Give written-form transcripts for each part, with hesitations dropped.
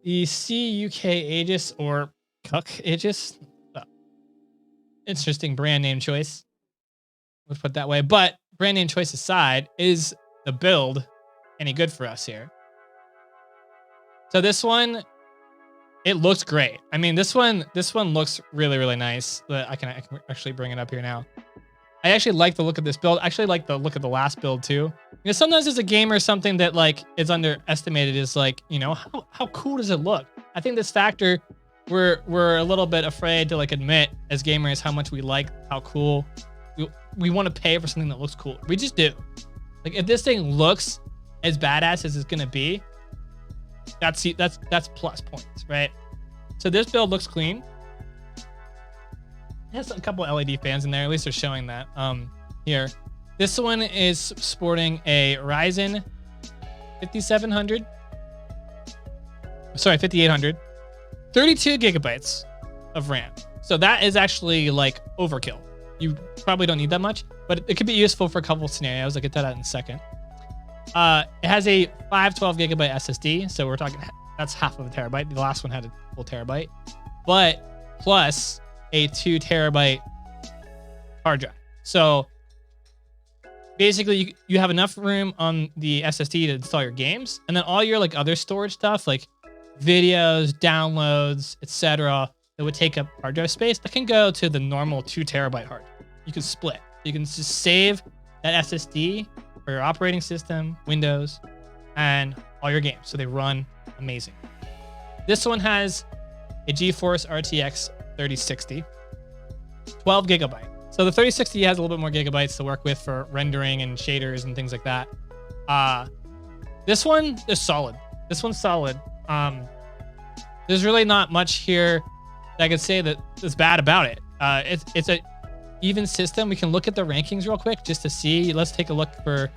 The CUK Aegis or Cuck Aegis. Interesting brand name choice. Let's put it that way. But brand name choice aside, is the build any good for us here? So this one, it looks great. I mean, this one looks really, really nice. I can actually bring it up here now. I actually like the look of this build. I actually like the look of the last build too. You know, sometimes as a gamer, something that like is underestimated is like, you know, how cool does it look? I think this factor, we're a little bit afraid to like admit as gamers how much we like how cool we want to pay for something that looks cool. We just do. Like if this thing looks as badass as it's gonna be, that's plus points, right? So this build looks clean. It has a couple LED fans in there. At least they're showing that here. This one is sporting a Ryzen 5700. Sorry, 5800. 32 gigabytes of RAM. So that is actually like overkill. You probably don't need that much, but it could be useful for a couple of scenarios. I'll get to that in a second. It has a 512 gigabyte SSD. So we're talking, that's half of a terabyte. The last one had a full terabyte, but plus a 2 terabyte hard drive. So basically you have enough room on the SSD to install your games, and then all your like other storage stuff like videos, downloads, etc. that would take up hard drive space, that can go to the normal 2 terabyte hard drive. You can split. You can just save that SSD for your operating system, Windows, and all your games. So they run amazing. This one has a GeForce RTX 3060, 12 gigabyte. So the 3060 has a little bit more gigabytes to work with for rendering and shaders and things like that. This one is solid. This one's solid. There's really not much here that I could say that is bad about it. It's a even system. We can look at the rankings real quick just to see. Let's take a look for,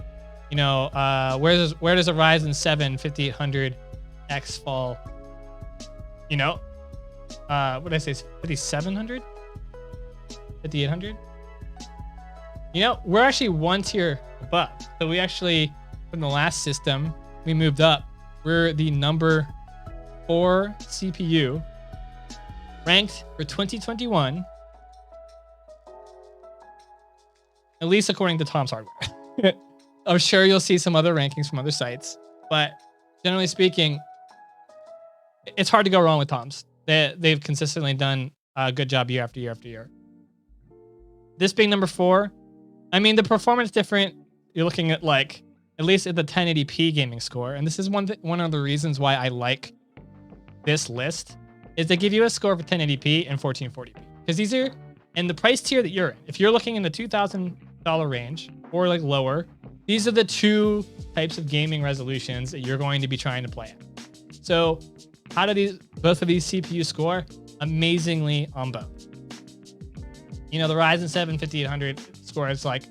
you know, where does a Ryzen 7 5800X fall? You know, what did I say? 5700? 5800? You know, we're actually one tier above. So we actually, from the last system, we moved up. We're the number 4 CPU ranked for 2021, at least according to Tom's Hardware. I'm sure you'll see some other rankings from other sites, but generally speaking, it's hard to go wrong with Tom's. They've consistently done a good job year after year after year. This being number 4, I mean, the performance different. You're looking at like, at least at the 1080p gaming score. And this is one of the reasons why I like this list, is they give you a score for 1080p and 1440p. Because these are in the price tier that you're in. If you're looking in the $2,000 range or like lower, these are the 2 types of gaming resolutions that you're going to be trying to play at. So how do both of these CPU score? Amazingly on both. You know, the Ryzen 7 5800 score is like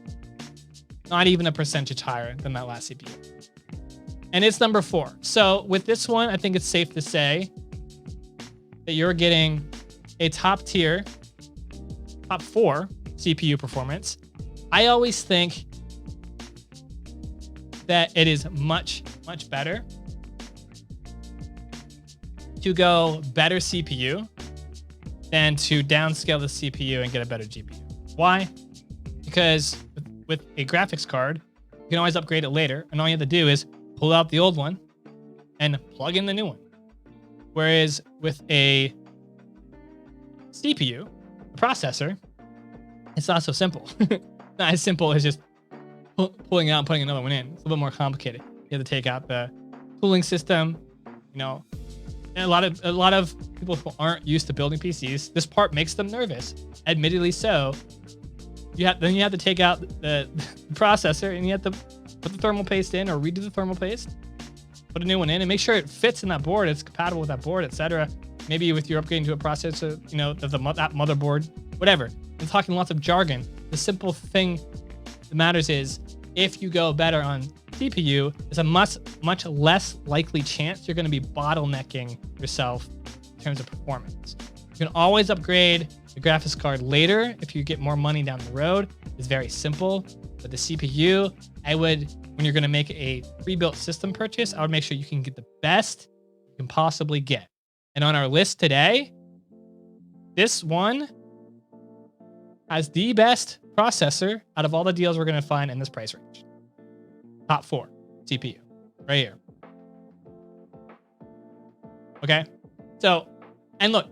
not even a percentage higher than that last CPU. And it's number 4. So with this one, I think it's safe to say that you're getting a top tier, top 4 CPU performance. I always think that it is much, much better to go better CPU than to downscale the CPU and get a better GPU. Why? Because with a graphics card, you can always upgrade it later, and all you have to do is pull out the old one and plug in the new one. Whereas with a CPU, a processor, it's not so simple. Not as simple as just pulling out and putting another one in. It's a little bit more complicated. You have to take out the cooling system, you know. And a lot of people who aren't used to building PCs, this part makes them nervous. Admittedly so. Then you have to take out the processor, and you have to put the thermal paste in or redo the thermal paste, put a new one in, and make sure it fits in that board, it's compatible with that board, etc. Maybe with your upgrading to a processor, you know, that motherboard, whatever. I'm talking lots of jargon. The simple thing that matters is if you go better on CPU, there's a much less likely chance you're going to be bottlenecking yourself in terms of performance. You can always upgrade the graphics card later if you get more money down the road. It's very simple. But the CPU, when you're going to make a pre-built system purchase, I would make sure you can get the best you can possibly get. And on our list today, this one has the best processor out of all the deals we're going to find in this price range. Top 4 CPU right here. Okay. So, and look,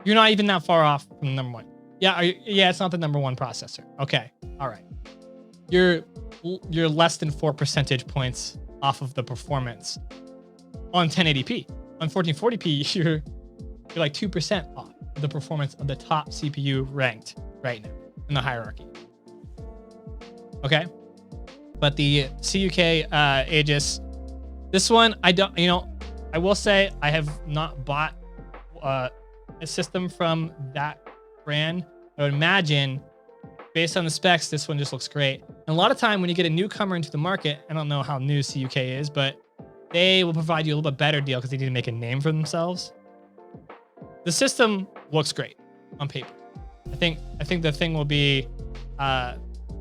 you're not even that far off from the number 1. Yeah. Yeah. It's not the number 1 processor. Okay. All right. You're less than 4 percentage points off of the performance on 1080p. On 1440p, you're like 2% off of the performance of the top CPU ranked right now in the hierarchy. Okay. But the CUK Aegis, this one, I don't, I will say I have not bought a system from that brand. I would imagine, based on the specs, this one just looks great. And a lot of time when you get a newcomer into the market, I don't know how new CUK is, but they will provide you a little bit better deal because they need to make a name for themselves. The system looks great on paper. I think the thing will be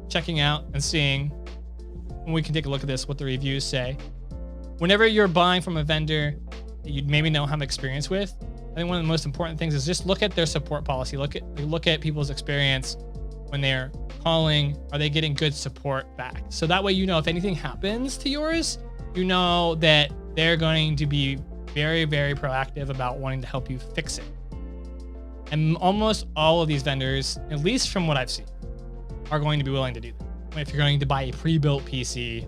checking out and seeing, when we can take a look at this, what the reviews say. Whenever you're buying from a vendor that you maybe don't have experience with, I think one of the most important things is just look at their support policy. Look at people's experience when they're calling. Are they getting good support back? So that way, if anything happens to yours, you know that they're going to be very, very proactive about wanting to help you fix it. And almost all of these vendors, at least from what I've seen, are going to be willing to do that. If you're going to buy a pre-built PC,